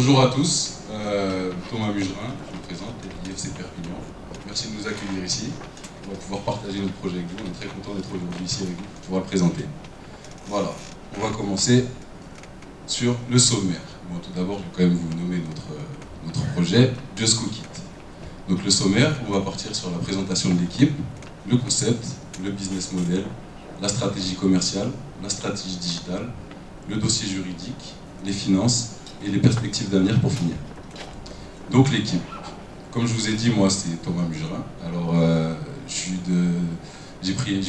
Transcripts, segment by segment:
Bonjour à tous, Thomas Mugerin, je me présente, l'IFC Perpignan. Merci de nous accueillir ici. On va pouvoir partager notre projet avec vous. On est très content d'être aujourd'hui ici avec vous pour pouvoir le présenter. Voilà, on va commencer sur le sommaire. Bon, tout d'abord, je vais quand même vous nommer notre projet, Just Cook It. Donc le sommaire, on va partir sur la présentation de l'équipe, le concept, le business model, la stratégie commerciale, la stratégie digitale, le dossier juridique, les finances et les perspectives d'avenir pour finir. Donc l'équipe. Comme je vous ai dit, moi c'est Thomas Mugerin. Alors j'ai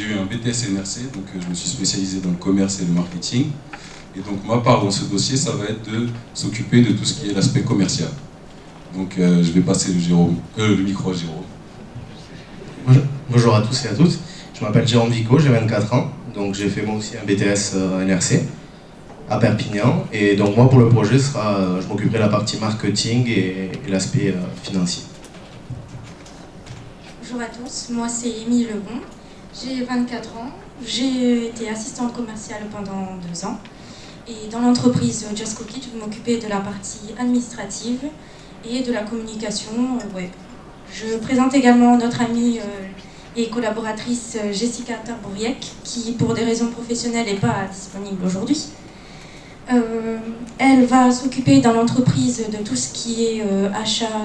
eu un BTS NRC, donc je me suis spécialisé dans le commerce et le marketing. Et donc ma part dans ce dossier, ça va être de s'occuper de tout ce qui est l'aspect commercial. Donc je vais passer le micro à Jérôme. Bonjour à tous et à toutes. Je m'appelle Jérôme Vico, j'ai 24 ans. Donc j'ai fait moi aussi un BTS NRC à Perpignan. Et donc moi pour le projet, je m'occuperai de la partie marketing et l'aspect financier. Bonjour à tous, moi c'est Émilie Lebon, j'ai 24 ans, j'ai été assistante commerciale pendant 2 ans. Et dans l'entreprise Just Cook It, je vais m'occuper de la partie administrative et de la communication web. Je présente également notre amie et collaboratrice Jessica Tarbouriec, qui pour des raisons professionnelles n'est pas disponible aujourd'hui. Elle va s'occuper dans l'entreprise de tout ce qui est achat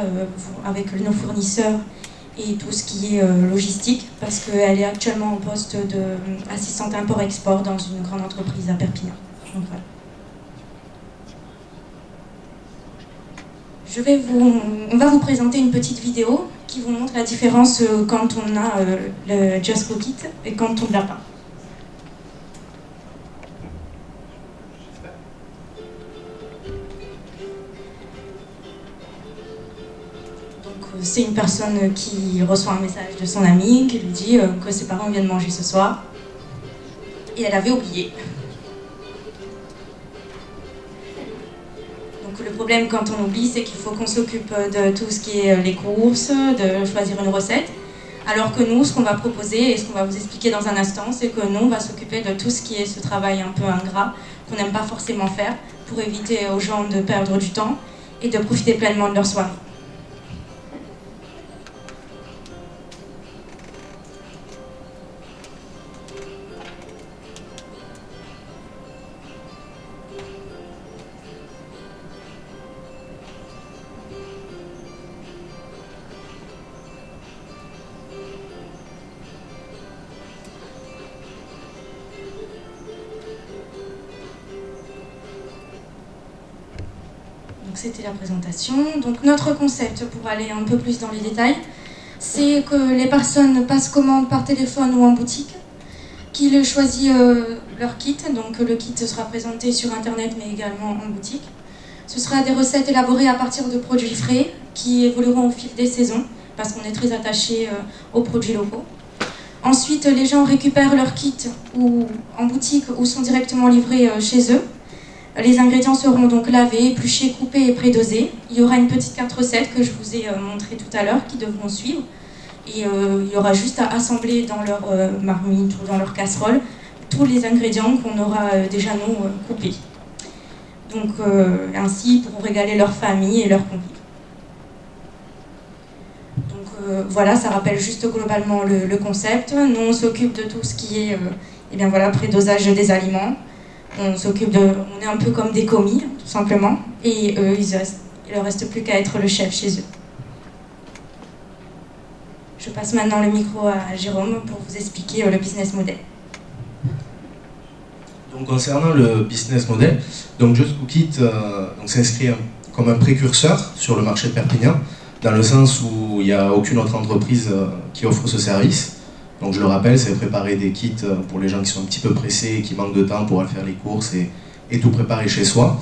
avec nos fournisseurs et tout ce qui est logistique, parce qu'elle est actuellement en poste d'assistante import-export dans une grande entreprise à Perpignan. Donc, voilà. On va vous présenter une petite vidéo qui vous montre la différence quand on a le Just Cook It et quand on ne l'a pas. C'est une personne qui reçoit un message de son ami qui lui dit que ses parents viennent manger ce soir. Et elle avait oublié. Donc le problème quand on oublie, c'est qu'il faut qu'on s'occupe de tout ce qui est les courses, de choisir une recette. Alors que nous, ce qu'on va proposer et ce qu'on va vous expliquer dans un instant, c'est que nous, on va s'occuper de tout ce qui est ce travail un peu ingrat qu'on n'aime pas forcément faire pour éviter aux gens de perdre du temps et de profiter pleinement de leur soirée. C'était la présentation. Donc notre concept, pour aller un peu plus dans les détails, c'est que les personnes passent commande par téléphone ou en boutique, qu'ils choisissent leur kit. Donc le kit sera présenté sur internet mais également en boutique. Ce sera des recettes élaborées à partir de produits frais qui évolueront au fil des saisons parce qu'on est très attaché aux produits locaux. Ensuite, les gens récupèrent leur kit ou en boutique ou sont directement livrés chez eux. Les ingrédients seront donc lavés, épluchés, coupés et prédosés. Il y aura une petite carte recette que je vous ai montrée tout à l'heure qui devront suivre. Et il y aura juste à assembler dans leur marmite ou dans leur casserole tous les ingrédients qu'on aura déjà nous coupés. Donc ainsi, ils pourront régaler leur famille et leurs convives. Donc voilà, ça rappelle juste globalement le concept. Nous, on s'occupe de tout ce qui est prédosage des aliments. On est un peu comme des commis, tout simplement, et eux, il leur reste plus qu'à être le chef chez eux. Je passe maintenant le micro à Jérôme pour vous expliquer le business model. Donc concernant le business model, donc Just Cook It s'inscrit comme un précurseur sur le marché de Perpignan, dans le sens où il n'y a aucune autre entreprise qui offre ce service. Donc je le rappelle, c'est préparer des kits pour les gens qui sont un petit peu pressés et qui manquent de temps pour aller faire les courses et tout préparer chez soi.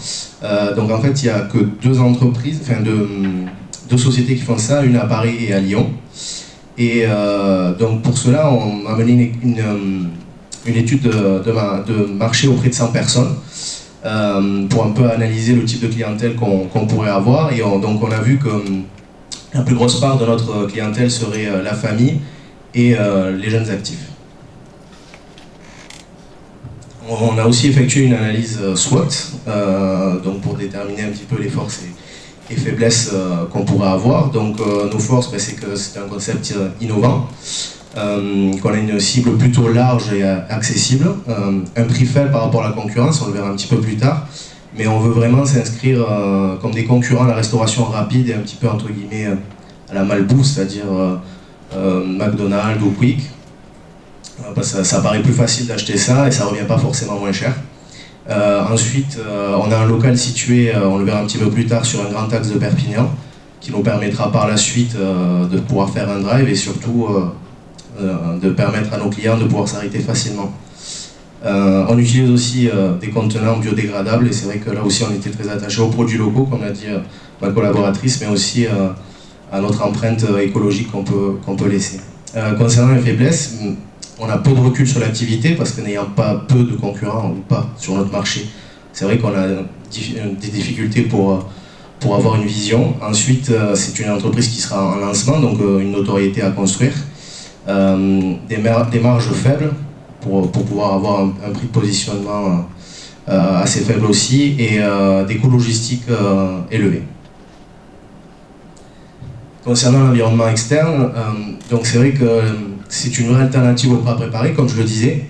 Donc en fait, il n'y a que deux sociétés qui font ça, une à Paris et à Lyon. Et donc pour cela, on a mené une étude de marché auprès de 100 personnes pour un peu analyser le type de clientèle qu'on pourrait avoir. Et donc on a vu que la plus grosse part de notre clientèle serait la famille et les jeunes actifs. On a aussi effectué une analyse SWOT, donc pour déterminer un petit peu les forces et faiblesses qu'on pourrait avoir. Donc nos forces, c'est que c'est un concept innovant, qu'on a une cible plutôt large et accessible, un prix faible par rapport à la concurrence, on le verra un petit peu plus tard, mais on veut vraiment s'inscrire comme des concurrents à la restauration rapide et un petit peu entre guillemets à la Malbousse, c'est-à-dire McDonald's ou Quick. Parce que ça paraît plus facile d'acheter ça et ça revient pas forcément moins cher. Ensuite, on a un local situé, on le verra un petit peu plus tard, sur un grand axe de Perpignan, qui nous permettra par la suite de pouvoir faire un drive et surtout de permettre à nos clients de pouvoir s'arrêter facilement. On utilise aussi des contenants biodégradables et c'est vrai que là aussi on était très attachés aux produits locaux, comme l'a dit ma collaboratrice, mais aussi à notre empreinte écologique qu'on peut laisser. Concernant les faiblesses, on a peu de recul sur l'activité parce que n'ayant pas peu de concurrents ou pas sur notre marché, c'est vrai qu'on a des difficultés pour avoir une vision. Ensuite, c'est une entreprise qui sera en lancement, donc une notoriété à construire, des marges faibles pour pouvoir avoir un prix de positionnement assez faible aussi et des coûts logistiques élevés. Concernant l'environnement externe, donc c'est vrai que c'est une vraie alternative au plat préparé, comme je le disais.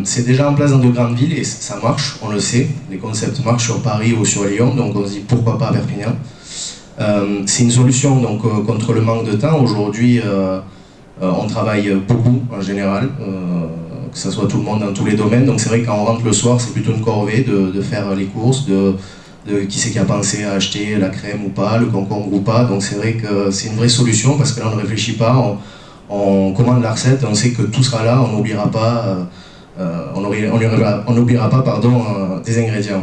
C'est déjà en place dans de grandes villes et ça marche, on le sait. Les concepts marchent sur Paris ou sur Lyon, donc on se dit pourquoi pas à Perpignan. C'est une solution donc, contre le manque de temps. Aujourd'hui, on travaille beaucoup en général, que ce soit tout le monde dans tous les domaines. Donc c'est vrai que quand on rentre le soir, c'est plutôt une corvée de faire les courses, de qui c'est qui a pensé à acheter la crème ou pas, le concombre ou pas. Donc c'est vrai que c'est une vraie solution parce que là on ne réfléchit pas, on commande la recette, on sait que tout sera là, on n'oubliera pas, on n'oubliera pas des ingrédients.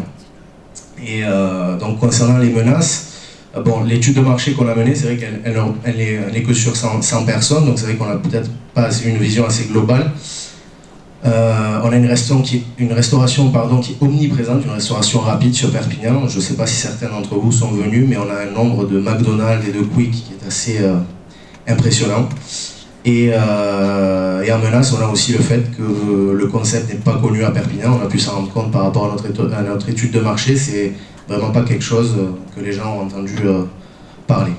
Et donc concernant les menaces, bon, l'étude de marché qu'on a menée, c'est vrai qu'elle n'est que sur 100 personnes, donc c'est vrai qu'on n'a peut-être pas une vision assez globale. On a une restauration qui est omniprésente, une restauration rapide sur Perpignan. Je ne sais pas si certains d'entre vous sont venus, mais on a un nombre de McDonald's et de Quick qui est assez impressionnant. Et en menace, on a aussi le fait que le concept n'est pas connu à Perpignan. On a pu s'en rendre compte par rapport à notre étude de marché. C'est vraiment pas quelque chose que les gens ont entendu parler.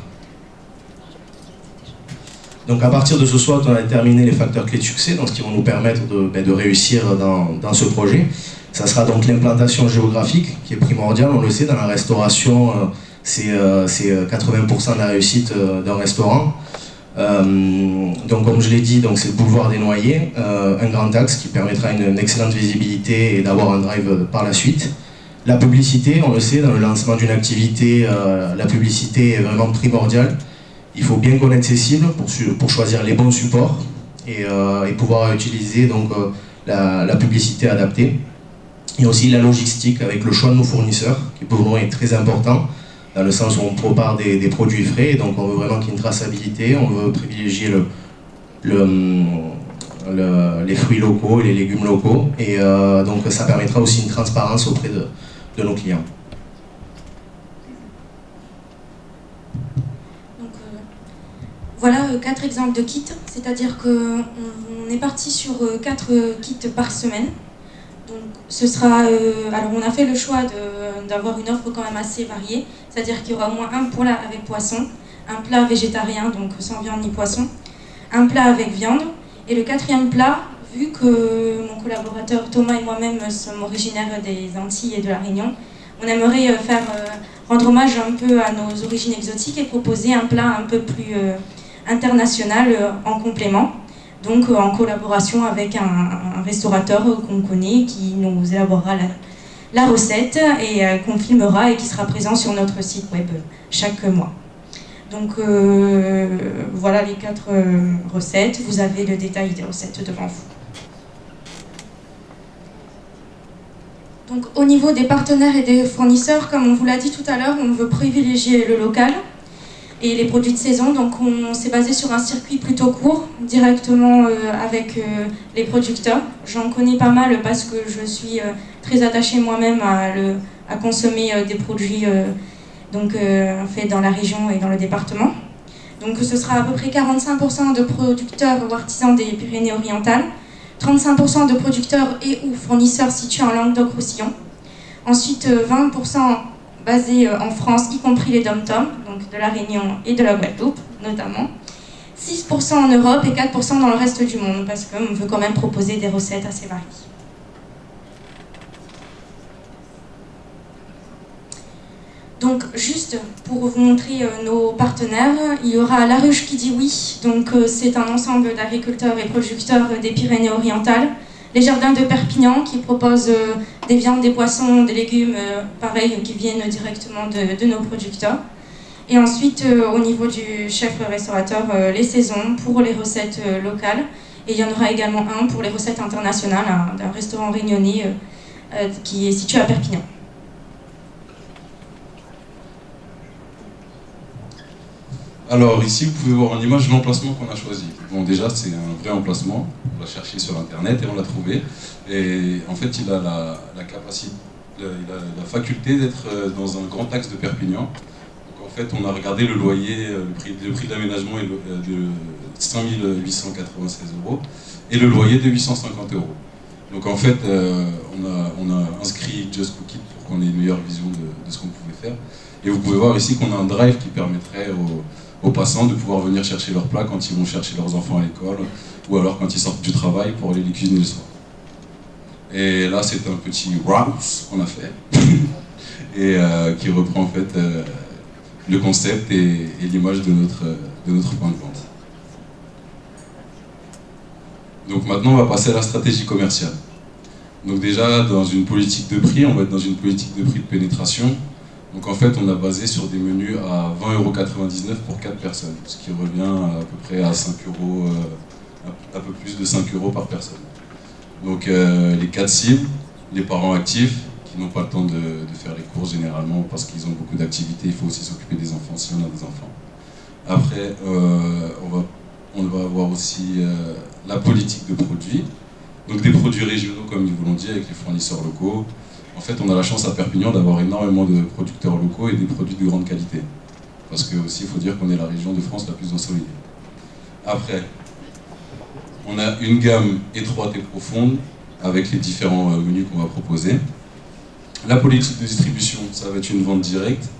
Donc à partir de ce soir, on a déterminé les facteurs clés de succès, donc ce qui vont nous permettre de réussir dans ce projet. Ça sera donc l'implantation géographique qui est primordiale, on le sait, dans la restauration, c'est 80% de la réussite d'un restaurant. Donc comme je l'ai dit, c'est le boulevard des Noyers, un grand axe qui permettra une excellente visibilité et d'avoir un drive par la suite. La publicité, on le sait, dans le lancement d'une activité, la publicité est vraiment primordiale. Il faut bien connaître ses cibles pour choisir les bons supports et pouvoir utiliser donc, la publicité adaptée. Et aussi la logistique avec le choix de nos fournisseurs, qui pour nous est très important, dans le sens où on prépare des produits frais, et donc on veut vraiment qu'il y ait une traçabilité, on veut privilégier les fruits locaux et les légumes locaux, et donc ça permettra aussi une transparence auprès de nos clients. Voilà 4 exemples de kits, c'est-à-dire qu'on est parti sur 4 kits par semaine. Donc ce sera, alors on a fait le choix d'avoir une offre quand même assez variée, c'est-à-dire qu'il y aura au moins un plat avec poisson, un plat végétarien, donc sans viande ni poisson, un plat avec viande, et le 4e plat, vu que mon collaborateur Thomas et moi-même sommes originaires des Antilles et de la Réunion, on aimerait rendre hommage un peu à nos origines exotiques et proposer un plat un peu plus international en complément, donc en collaboration avec un restaurateur qu'on connaît qui nous élaborera la recette et qu'on filmera et qui sera présent sur notre site web chaque mois. Donc voilà les 4 recettes, vous avez le détail des recettes devant vous. Donc au niveau des partenaires et des fournisseurs, comme on vous l'a dit tout à l'heure, on veut privilégier le local et les produits de saison, donc on s'est basé sur un circuit plutôt court, directement avec les producteurs. J'en connais pas mal parce que je suis très attachée moi-même à consommer des produits faits dans la région et dans le département. Donc ce sera à peu près 45% de producteurs ou artisans des Pyrénées-Orientales, 35% de producteurs et ou fournisseurs situés en Languedoc-Roussillon. Ensuite 20% basés en France, y compris les DOM-TOM, donc de la Réunion et de la Guadeloupe notamment. 6% en Europe et 4% dans le reste du monde, parce qu'on veut quand même proposer des recettes assez variées. Donc juste pour vous montrer nos partenaires, il y aura La Ruche qui dit oui, donc c'est un ensemble d'agriculteurs et producteurs des Pyrénées-Orientales. Les Jardins de Perpignan qui proposent des viandes, des poissons, des légumes, pareil, qui viennent directement de nos producteurs. Et ensuite, au niveau du chef restaurateur, les saisons pour les recettes locales. Et il y en aura également un pour les recettes internationales, d'un restaurant réunionnais qui est situé à Perpignan. Alors ici, vous pouvez voir en image l'emplacement qu'on a choisi. Bon, déjà, c'est un vrai emplacement. On l'a cherché sur Internet et on l'a trouvé. Et en fait, il a la capacité, il a la faculté d'être dans un grand axe de Perpignan. Donc en fait, on a regardé le loyer, le prix d'aménagement est de 5 896 € et le loyer de 850 €. Donc en fait, on a inscrit Just Cook It pour qu'on ait une meilleure vision de ce qu'on pouvait faire. Et vous pouvez voir ici qu'on a un drive qui permettrait aux passants de pouvoir venir chercher leurs plats quand ils vont chercher leurs enfants à l'école ou alors quand ils sortent du travail pour aller les cuisiner le soir. Et là, c'est un petit browse qu'on a fait et qui reprend en fait le concept et l'image de notre point de vente. Donc maintenant, on va passer à la stratégie commerciale. Donc déjà, dans une politique de prix, on va être dans une politique de prix de pénétration. Donc en fait, on a basé sur des menus à 20,99 € pour 4 personnes, ce qui revient à peu près à 5 €, un peu plus de 5 € par personne. Donc les 4 cibles, les parents actifs, qui n'ont pas le temps de faire les courses généralement parce qu'ils ont beaucoup d'activités, il faut aussi s'occuper des enfants si on a des enfants. Après, on va avoir aussi la politique de produits, donc des produits régionaux comme ils vous l'ont dit avec les fournisseurs locaux. En fait, on a la chance à Perpignan d'avoir énormément de producteurs locaux et des produits de grande qualité. Parce que aussi, il faut dire qu'on est la région de France la plus ensoleillée. Après, on a une gamme étroite et profonde avec les différents menus qu'on va proposer. La politique de distribution, ça va être une vente directe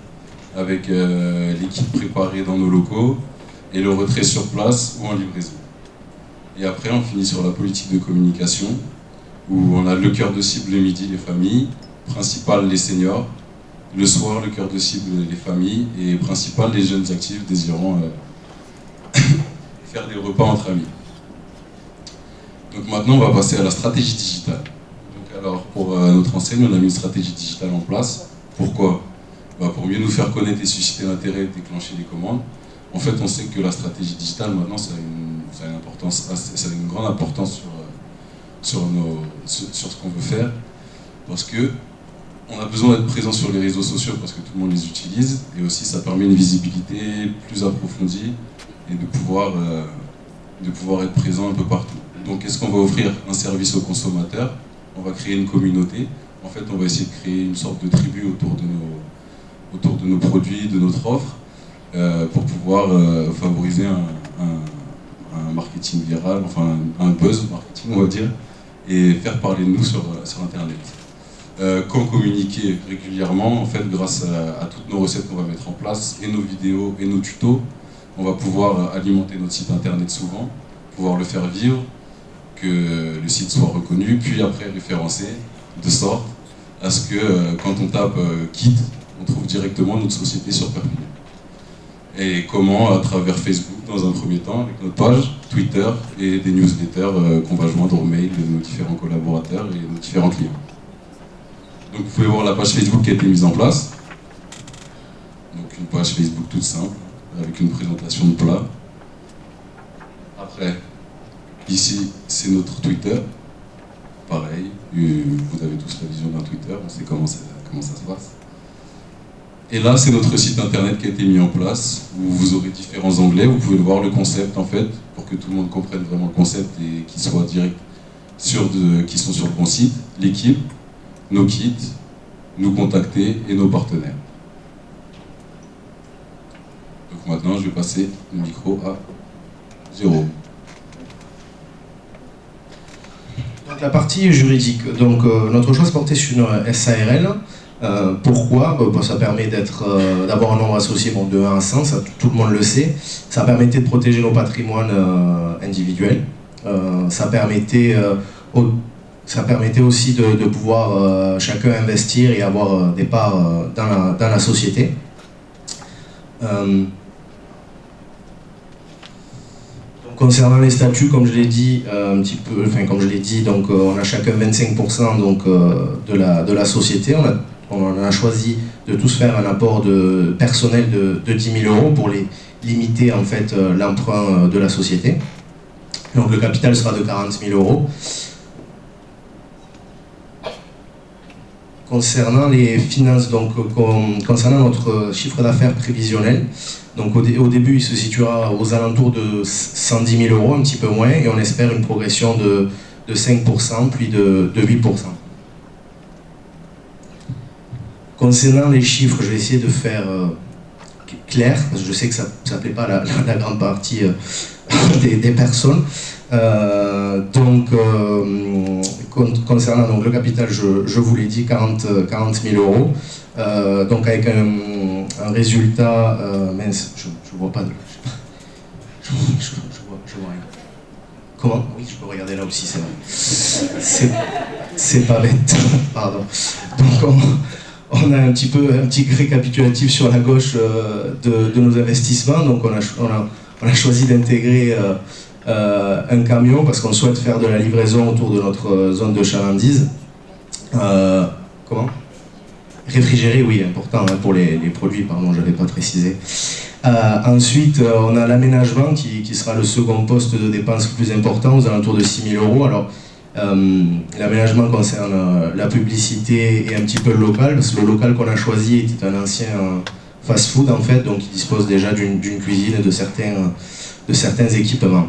avec les kits préparés dans nos locaux et le retrait sur place ou en livraison. Et après, on finit sur la politique de communication où on a le cœur de cible le midi, les familles, principal les seniors, le soir le cœur de cible les familles et principal les jeunes actifs désirant faire des repas entre amis. Donc maintenant on va passer à la stratégie digitale. Donc alors pour notre enseigne on a mis une stratégie digitale en place. Pourquoi ? Pour mieux nous faire connaître et susciter l'intérêt, déclencher les commandes. En fait on sait que la stratégie digitale maintenant ça a une grande importance sur ce qu'on veut faire, parce que on a besoin d'être présent sur les réseaux sociaux parce que tout le monde les utilise, et aussi ça permet une visibilité plus approfondie et de pouvoir être présent un peu partout. Donc est-ce qu'on va offrir un service aux consommateurs? On va créer une communauté. En fait, on va essayer de créer une sorte de tribu autour de nos produits, de notre offre, pour pouvoir favoriser un marketing viral, enfin un buzz marketing, on va dire, et faire parler de nous sur Internet. Quand communiquer régulièrement, en fait, grâce à toutes nos recettes qu'on va mettre en place, et nos vidéos et nos tutos, on va pouvoir alimenter notre site Internet souvent, pouvoir le faire vivre, que le site soit reconnu, puis après référencé, de sorte à ce que quand on tape Kit, on trouve directement notre société sur Perpignan. Et comment? À travers Facebook dans un premier temps, avec notre page, Twitter et des newsletters qu'on va joindre au mail de nos différents collaborateurs et nos différents clients. Donc vous pouvez voir la page Facebook qui a été mise en place. Donc une page Facebook toute simple, avec une présentation de plat. Après, ici c'est notre Twitter. Pareil, vous avez tous la vision d'un Twitter, on sait comment ça se passe. Et là, c'est notre site internet qui a été mis en place, où vous aurez différents onglets, vous pouvez voir le concept en fait, pour que tout le monde comprenne vraiment le concept et qu'il soit direct qui sont sur le bon site, l'équipe, nos kits, nous contacter et nos partenaires. Donc maintenant, je vais passer le micro à Jérôme. Donc la partie juridique. Donc notre choix se portait sur une SARL. Pourquoi? Ça permet d'avoir un nombre associé de 1 à 100, ça, tout le monde le sait. Ça permettait de protéger nos patrimoines individuels. Ça permettait aussi de pouvoir chacun investir et avoir des parts dans la société. Concernant les statuts, comme je l'ai dit donc on a chacun 25% donc, de la société. On a choisi de tous faire un apport personnel de 10 000 € pour limiter en fait l'emprunt de la société. Donc le capital sera de 40 000 €. Concernant les finances, donc concernant notre chiffre d'affaires prévisionnel, donc au début il se situera aux alentours de 110 000 €, un petit peu moins, et on espère une progression de 5%, puis de 8%. Concernant les chiffres, je vais essayer de faire clair, parce que je sais que ça ne plaît pas à la grande partie des personnes. Concernant donc, le capital, je vous l'ai dit, 40 000 €, donc avec un résultat, mince, je vois pas de... Je vois rien. Comment? Oui, je peux regarder là aussi, c'est vrai. C'est pas bête, pardon. Donc on a un petit récapitulatif sur la gauche de nos investissements. Donc on a choisi d'intégrer un camion parce qu'on souhaite faire de la livraison autour de notre zone de chalandise. Comment? Réfrigéré, oui, important hein, pour les produits, pardon, je n'avais pas précisé. Ensuite, on a l'aménagement qui sera le second poste de dépenses le plus important, aux alentours de 6 000 €. Alors, l'aménagement concerne la publicité et un petit peu le local, parce que le local qu'on a choisi était un ancien fast-food en fait, donc il dispose déjà d'une cuisine et de certains équipements.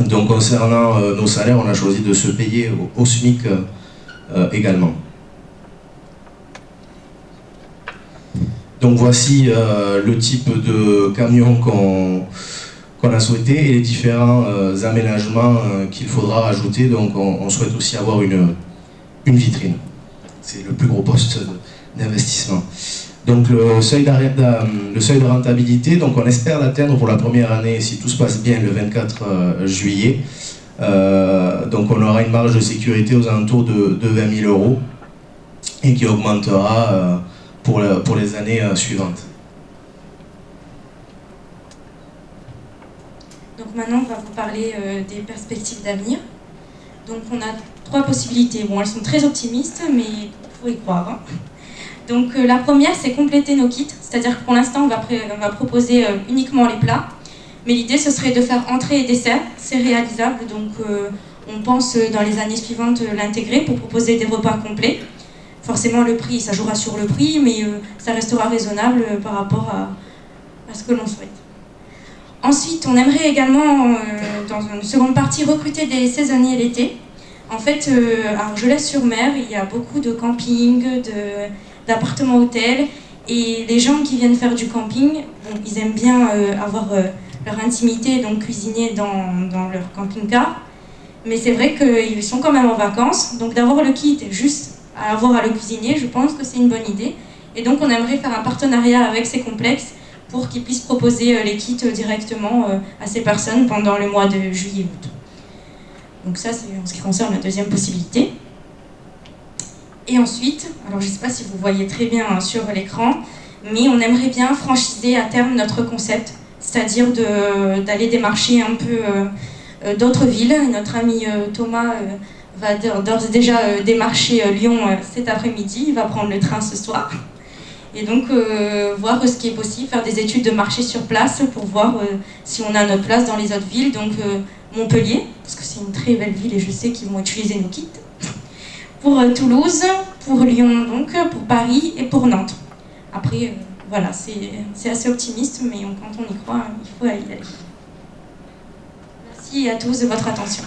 Donc concernant nos salaires, on a choisi de se payer au SMIC également. Donc voici le type de camion qu'on a souhaité et les différents aménagements qu'il faudra ajouter. Donc on souhaite aussi avoir une vitrine. C'est le plus gros poste d'investissement. Donc le seuil de rentabilité, donc on espère l'atteindre pour la première année, si tout se passe bien, le 24 juillet. Donc on aura une marge de sécurité aux alentours de 20 000 € et qui augmentera pour les années suivantes. Donc maintenant, on va vous parler des perspectives d'avenir. Donc on a 3 possibilités. Bon, elles sont très optimistes, mais il faut y croire. Hein. Donc la première, c'est compléter nos kits. C'est-à-dire que pour l'instant, on va proposer uniquement les plats. Mais l'idée, ce serait de faire entrée et dessert. C'est réalisable, donc on pense dans les années suivantes l'intégrer pour proposer des repas complets. Forcément, le prix, ça jouera sur le prix, mais ça restera raisonnable par rapport à ce que l'on souhaite. Ensuite, on aimerait également, dans une seconde partie, recruter des saisonniers l'été. En fait, à Argelès-sur-Mer, il y a beaucoup de campings, d'appartements hôtels, et les gens qui viennent faire du camping, bon, ils aiment bien avoir leur intimité, donc cuisiner dans leur camping-car. Mais c'est vrai qu'ils sont quand même en vacances, donc d'avoir le kit juste à avoir à le cuisiner, je pense que c'est une bonne idée. Et donc on aimerait faire un partenariat avec ces complexes pour qu'ils puissent proposer les kits directement à ces personnes pendant le mois de juillet-août. Donc ça, c'est en ce qui concerne la deuxième possibilité. Et ensuite, alors je ne sais pas si vous voyez très bien sur l'écran, mais on aimerait bien franchiser à terme notre concept, c'est-à-dire d'aller démarcher un peu d'autres villes. Notre ami Thomas va d'ores et déjà démarcher Lyon cet après-midi, il va prendre le train ce soir. Et donc voir ce qui est possible, faire des études de marché sur place pour voir si on a notre place dans les autres villes. Donc Montpellier, parce que c'est une très belle ville et je sais qu'ils vont utiliser nos kits. Pour Toulouse, pour Lyon, donc, pour Paris et pour Nantes. Après, voilà, c'est assez optimiste, mais quand on y croit, il faut y aller. Merci à tous de votre attention.